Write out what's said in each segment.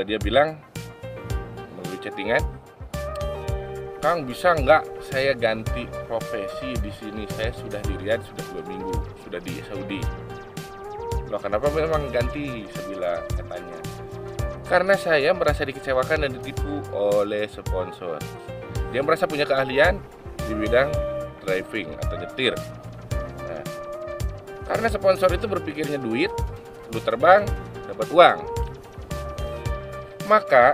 dia bilang melalui chattingan, "Kang, bisa nggak saya ganti profesi di sini? Saya sudah di Riyadh sudah 2 minggu, sudah di Saudi." Loh, kenapa memang ganti? Saya bilang, katanya, "Karena saya merasa dikecewakan dan ditipu oleh sponsor. Dia merasa punya keahlian di bidang driving atau nyetir. Nah, karena sponsor itu berpikirnya duit, lu terbang, dapat uang. Maka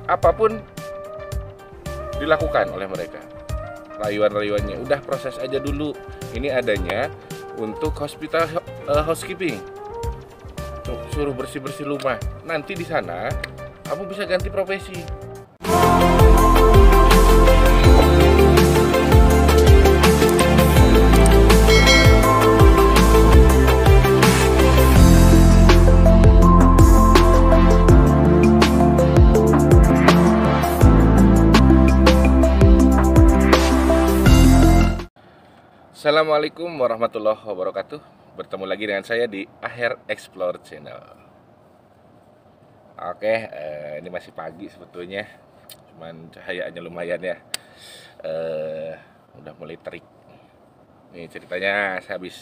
apapun dilakukan oleh mereka. Rayuan-rayuannya, udah proses aja dulu. Ini adanya untuk housekeeping. Suruh bersih-bersih rumah. Nanti di sana kamu bisa ganti profesi." Assalamualaikum warahmatullahi wabarakatuh. Bertemu lagi dengan saya di Aher Explore Channel. Oke, ini masih pagi sebetulnya, cuman cahayanya lumayan ya. Udah mulai terik. Nih ceritanya, saya habis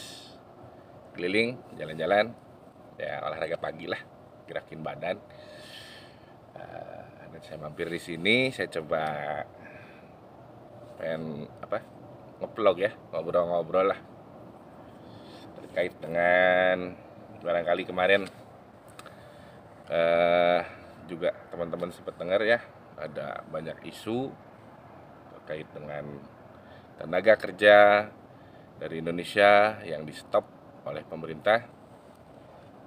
keliling, jalan-jalan, ya olahraga pagi lah, gerakin badan. Dan saya mampir di sini, saya coba pengen ngevlog ya, ngobrol-ngobrol lah terkait dengan barangkali kemarin juga teman-teman sempat dengar ya, ada banyak isu terkait dengan tenaga kerja dari Indonesia yang di stop oleh pemerintah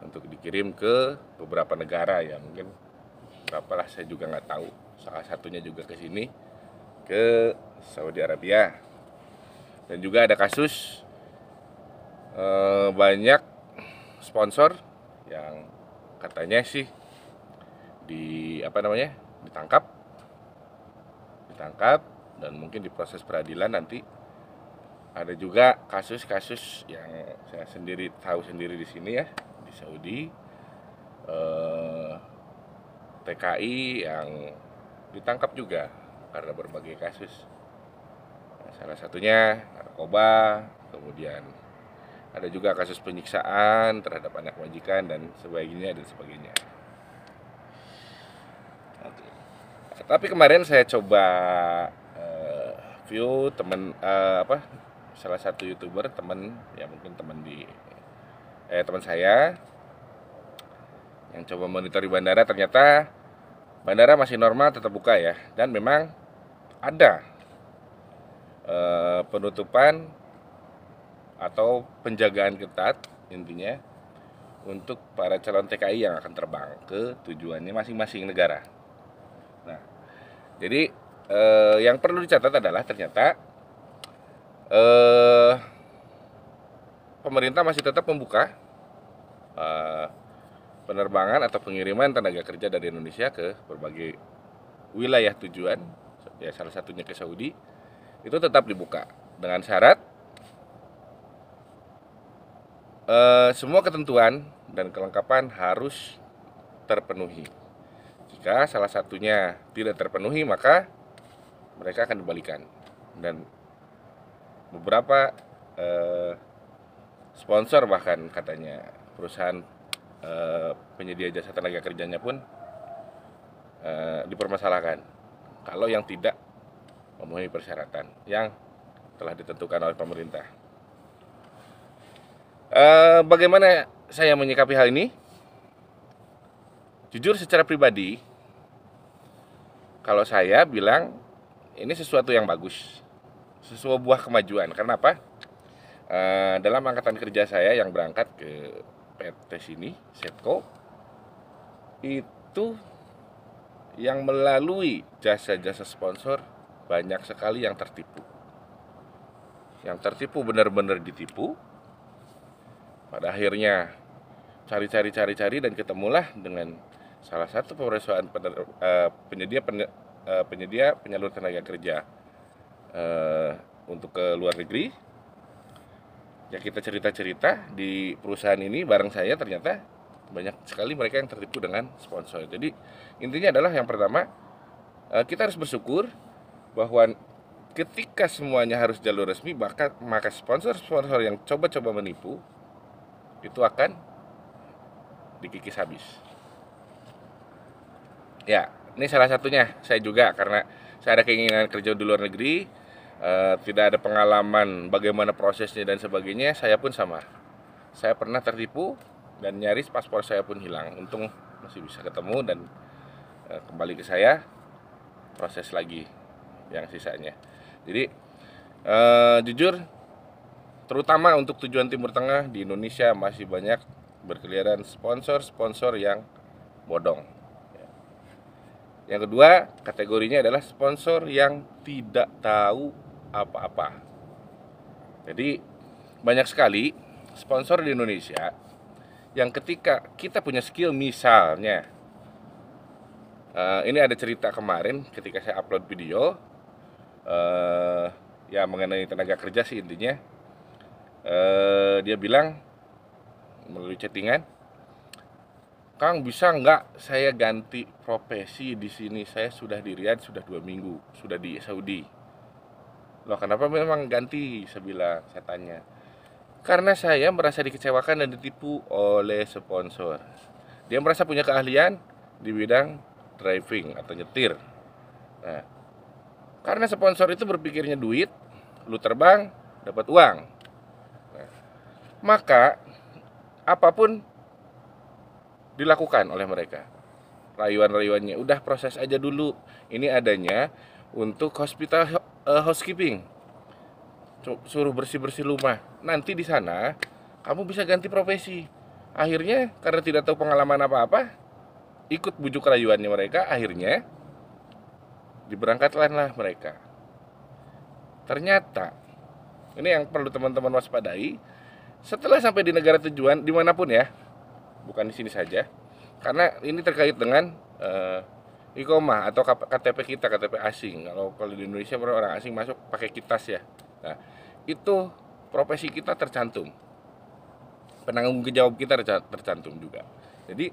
untuk dikirim ke beberapa negara ya, mungkin berapa lah saya juga nggak tahu, salah satunya juga ke sini, ke Saudi Arabia. Dan juga ada kasus banyak sponsor yang katanya sih ditangkap dan mungkin diproses peradilan nanti. Ada juga kasus-kasus yang saya sendiri tahu sendiri di sini ya, di Saudi, TKI yang ditangkap juga karena berbagai kasus. Salah satunya narkoba, kemudian ada juga kasus penyiksaan terhadap anak majikan dan sebagainya. Oke. Tapi kemarin saya coba view salah satu YouTuber, teman saya yang coba monitori bandara. Ternyata bandara masih normal, tetap buka ya, dan memang ada penutupan atau penjagaan ketat intinya untuk para calon TKI yang akan terbang ke tujuannya masing-masing negara. Nah, jadi yang perlu dicatat adalah ternyata pemerintah masih tetap membuka penerbangan atau pengiriman tenaga kerja dari Indonesia ke berbagai wilayah tujuan, ya salah satunya ke Saudi. Itu tetap dibuka dengan syarat semua ketentuan dan kelengkapan harus terpenuhi. Jika salah satunya tidak terpenuhi, maka mereka akan dibalikan. Dan beberapa sponsor, bahkan katanya perusahaan penyedia jasa tenaga kerjanya pun dipermasalahkan kalau yang tidak memenuhi persyaratan yang telah ditentukan oleh pemerintah. Bagaimana saya menyikapi hal ini? Jujur secara pribadi, kalau saya bilang ini sesuatu yang bagus, sebuah kemajuan. Karena apa? Dalam angkatan kerja saya yang berangkat ke PT sini, Setco, itu yang melalui jasa-jasa sponsor banyak sekali yang tertipu. Yang tertipu benar-benar ditipu. Pada akhirnya cari dan ketemulah dengan salah satu perusahaan penyedia penyalur tenaga kerja untuk ke luar negeri. Ya kita cerita-cerita di perusahaan ini bareng saya, ternyata banyak sekali mereka yang tertipu dengan sponsor. Jadi intinya adalah yang pertama, kita harus bersyukur bahwa ketika semuanya harus jalur resmi, maka sponsor-sponsor yang coba-coba menipu itu akan dikikis habis. Ya, ini salah satunya saya juga, karena saya ada keinginan kerja di luar negeri, tidak ada pengalaman bagaimana prosesnya dan sebagainya. Saya pun sama, saya pernah tertipu dan nyaris paspor saya pun hilang. Untung masih bisa ketemu dan kembali ke saya, proses lagi yang sisanya. Jadi jujur, terutama untuk tujuan Timur Tengah, di Indonesia masih banyak berkeliaran sponsor-sponsor yang bodong. Yang kedua, kategorinya adalah sponsor yang tidak tahu apa-apa. Jadi banyak sekali sponsor di Indonesia yang ketika kita punya skill, misalnya ini ada cerita kemarin ketika saya upload video ya mengenai tenaga kerja sih intinya. Dia bilang melalui chattingan, "Kang, bisa nggak saya ganti profesi di sini? Saya sudah di Riyadh sudah 2 minggu, sudah di Saudi." Loh, kenapa memang ganti? Saya tanya. Karena saya merasa dikecewakan dan ditipu oleh sponsor. Dia merasa punya keahlian di bidang driving atau nyetir. Nah, karena sponsor itu berpikirnya duit, lu terbang, dapat uang. Nah, maka apapun dilakukan oleh mereka. Rayuan-rayuannya, udah proses aja dulu. Ini adanya untuk housekeeping. Suruh bersih-bersih rumah. Nanti di sana kamu bisa ganti profesi. Akhirnya karena tidak tahu pengalaman apa-apa, ikut bujuk rayuannya mereka, akhirnya diberangkatkanlah mereka. Ternyata ini yang perlu teman-teman waspadai. Setelah sampai di negara tujuan, dimanapun ya, bukan di sini saja, karena ini terkait dengan iqomah atau KTP kita, KTP asing. Kalau di Indonesia orang asing masuk pakai kitas ya. Nah, itu profesi kita tercantum, penanggung jawab kita tercantum juga. Jadi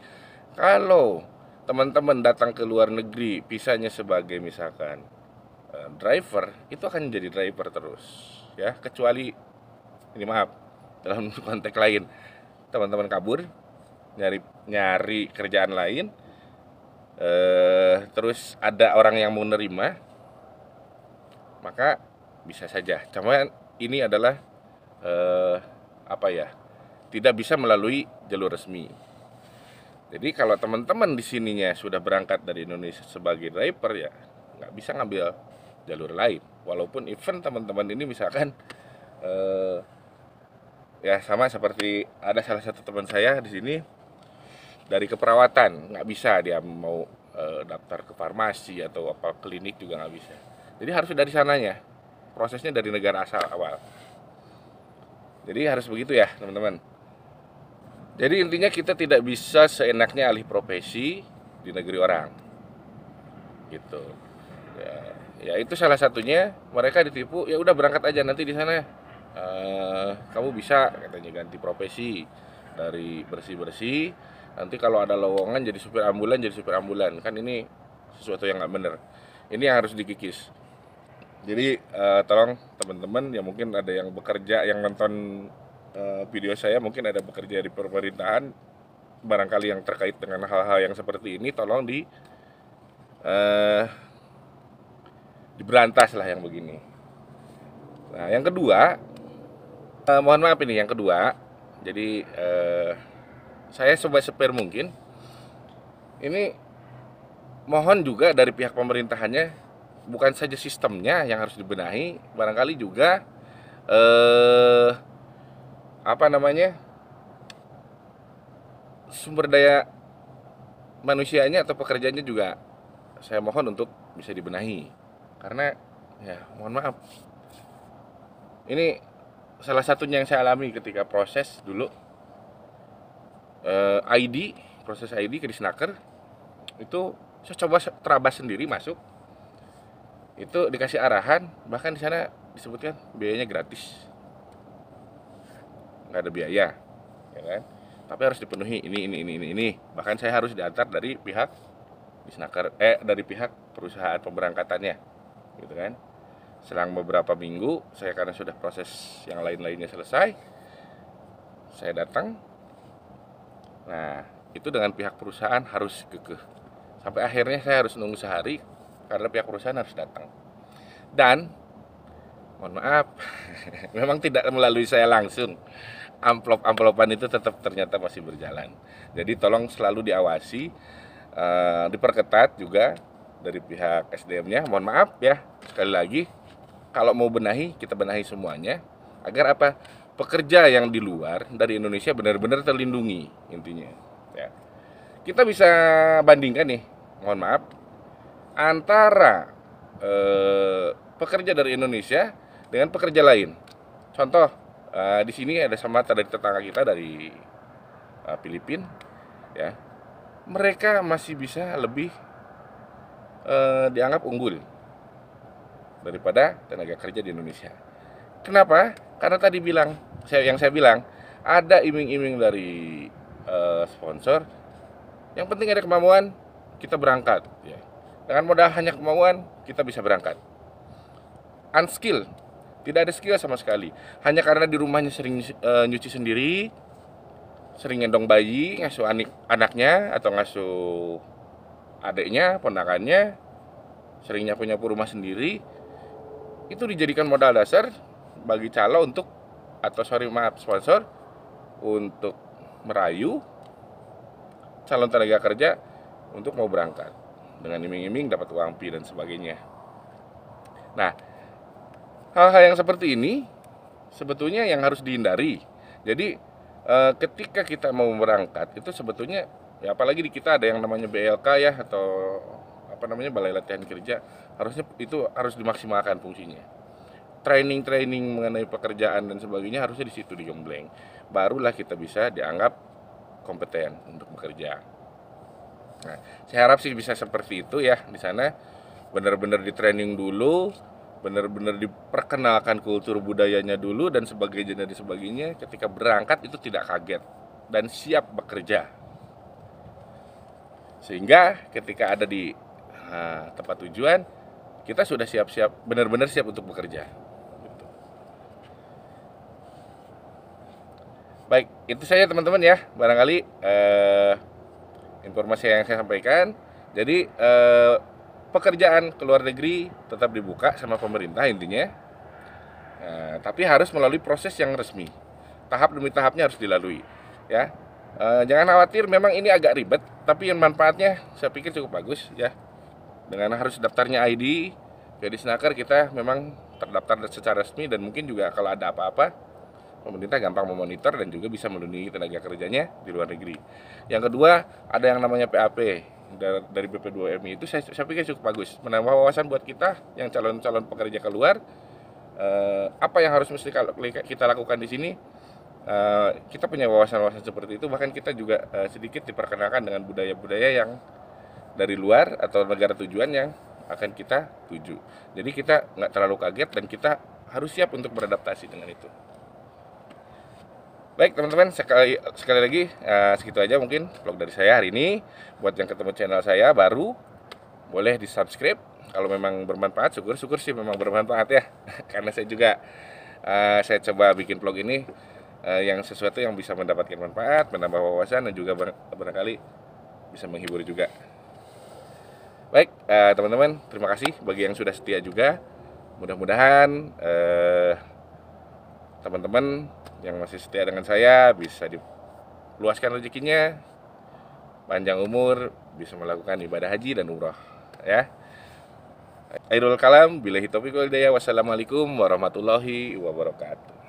kalau teman-teman datang ke luar negeri, visanya sebagai misalkan driver, itu akan jadi driver terus ya, kecuali ini maaf dalam konteks lain, teman-teman kabur nyari kerjaan lain, terus ada orang yang mau nerima, maka bisa saja. Cuma ini adalah tidak bisa melalui jalur resmi. Jadi kalau teman-teman di sininya sudah berangkat dari Indonesia sebagai driver, ya nggak bisa ngambil jalur lain. Walaupun event teman-teman ini misalkan ya sama seperti ada salah satu teman saya di sini dari keperawatan, nggak bisa dia mau daftar ke farmasi atau apa klinik juga nggak bisa. Jadi harus dari sananya, prosesnya dari negara asal awal. Jadi harus begitu ya teman-teman. Jadi intinya kita tidak bisa seenaknya alih profesi di negeri orang, gitu. Ya itu salah satunya, mereka ditipu. Ya udah berangkat aja, nanti di sana kamu bisa katanya ganti profesi dari bersih-bersih. Nanti kalau ada lowongan jadi supir ambulan, kan ini sesuatu yang nggak bener. Ini yang harus dikikis. Jadi tolong teman-teman, ya mungkin ada yang bekerja, yang nonton video saya mungkin ada bekerja di pemerintahan, barangkali yang terkait dengan hal-hal yang seperti ini, tolong diberantas lah yang begini. Nah yang kedua, mohon maaf ini yang kedua, jadi saya coba spare mungkin, ini mohon juga dari pihak pemerintahannya, bukan saja sistemnya yang harus dibenahi, barangkali juga sumber daya manusianya atau pekerjaannya juga saya mohon untuk bisa dibenahi. Karena ya mohon maaf, ini salah satunya yang saya alami ketika proses dulu proses ID ke Disnaker, itu saya coba terabas sendiri masuk, itu dikasih arahan, bahkan di sana disebutkan biayanya gratis, nggak ada biaya, ya kan? tapi harus dipenuhi ini. Bahkan saya harus diantar dari pihak Disnaker, dari pihak perusahaan pemberangkatannya, gitu kan. Selang beberapa minggu, saya karena sudah proses yang lain-lainnya selesai, saya datang. Nah, itu dengan pihak perusahaan harus kekeh. Sampai akhirnya saya harus nunggu sehari karena pihak perusahaan harus datang. Dan mohon maaf, memang tidak melalui saya langsung. Amplop-amplopan itu tetap ternyata masih berjalan. Jadi tolong selalu diawasi, diperketat juga dari pihak SDM-nya. Mohon maaf ya, sekali lagi, kalau mau benahi, kita benahi semuanya. Agar apa? Pekerja yang di luar dari Indonesia benar-benar terlindungi intinya. Ya. Kita bisa bandingkan nih, mohon maaf, antara pekerja dari Indonesia dengan pekerja lain. Contoh, di sini ada sama dari tetangga kita dari Filipina, ya. Mereka masih bisa lebih dianggap unggul daripada tenaga kerja di Indonesia. Kenapa? Karena tadi yang saya bilang ada iming-iming dari sponsor. Yang penting ada kemauan, kita berangkat. Ya. Dengan modal hanya kemauan, kita bisa berangkat. Unskill, tidak ada skill sama sekali. Hanya karena di rumahnya sering nyuci sendiri, sering gendong bayi, ngasuh anaknya atau ngasuh adiknya, ponakannya, sering nyapu-nyapu rumah sendiri, itu dijadikan modal dasar bagi calo untuk, sponsor untuk merayu calon tenaga kerja untuk mau berangkat dengan iming-iming dapat uang pi dan sebagainya. Nah, hal-hal yang seperti ini sebetulnya yang harus dihindari. Jadi ketika kita mau berangkat itu sebetulnya ya, apalagi di kita ada yang namanya BLK ya, atau Balai Latihan Kerja, harusnya itu harus dimaksimalkan fungsinya. Training mengenai pekerjaan dan sebagainya harusnya di situ digembleng. Barulah kita bisa dianggap kompeten untuk bekerja. Nah, saya harap sih bisa seperti itu ya di sana. Benar-benar di training dulu, benar-benar diperkenalkan kultur budayanya dulu dan sebagainya. Ketika berangkat itu tidak kaget dan siap bekerja. Sehingga ketika ada di tempat tujuan, kita sudah siap-siap, benar-benar siap untuk bekerja. Gitu. Baik, itu saja teman-teman ya, barangkali informasi yang saya sampaikan. Jadi pekerjaan ke luar negeri tetap dibuka sama pemerintah intinya, tapi harus melalui proses yang resmi. Tahap demi tahapnya harus dilalui. Ya, jangan khawatir, memang ini agak ribet, tapi yang manfaatnya saya pikir cukup bagus ya. Dengan harus daftarnya ID ke Disnaker, kita memang terdaftar secara resmi, dan mungkin juga kalau ada apa-apa pemerintah gampang memonitor dan juga bisa melindungi tenaga kerjanya di luar negeri. Yang kedua, ada yang namanya PAP dari BP2MI, itu saya pikir cukup bagus, menambah wawasan buat kita yang calon-calon pekerja keluar. Apa yang harus mesti kita lakukan di sini, kita punya wawasan-wawasan seperti itu. Bahkan kita juga sedikit diperkenalkan dengan budaya-budaya yang dari luar atau negara tujuan yang akan kita tuju. Jadi kita nggak terlalu kaget dan kita harus siap untuk beradaptasi dengan itu. Baik teman-teman, sekali lagi segitu aja mungkin vlog dari saya hari ini. Buat yang ketemu channel saya baru, boleh di subscribe. Kalau memang bermanfaat, syukur sih memang bermanfaat ya. Karena saya juga saya coba bikin vlog ini yang sesuatu yang bisa mendapatkan manfaat, menambah wawasan, dan juga barangkali bisa menghibur juga. Baik teman-teman, terima kasih bagi yang sudah setia juga. Mudah-mudahan teman-teman yang masih setia dengan saya bisa diluaskan rezekinya, panjang umur, bisa melakukan ibadah haji dan umrah ya. Akhirul kalam, billahi taufiq wal hidayah. Wassalamualaikum warahmatullahi wabarakatuh.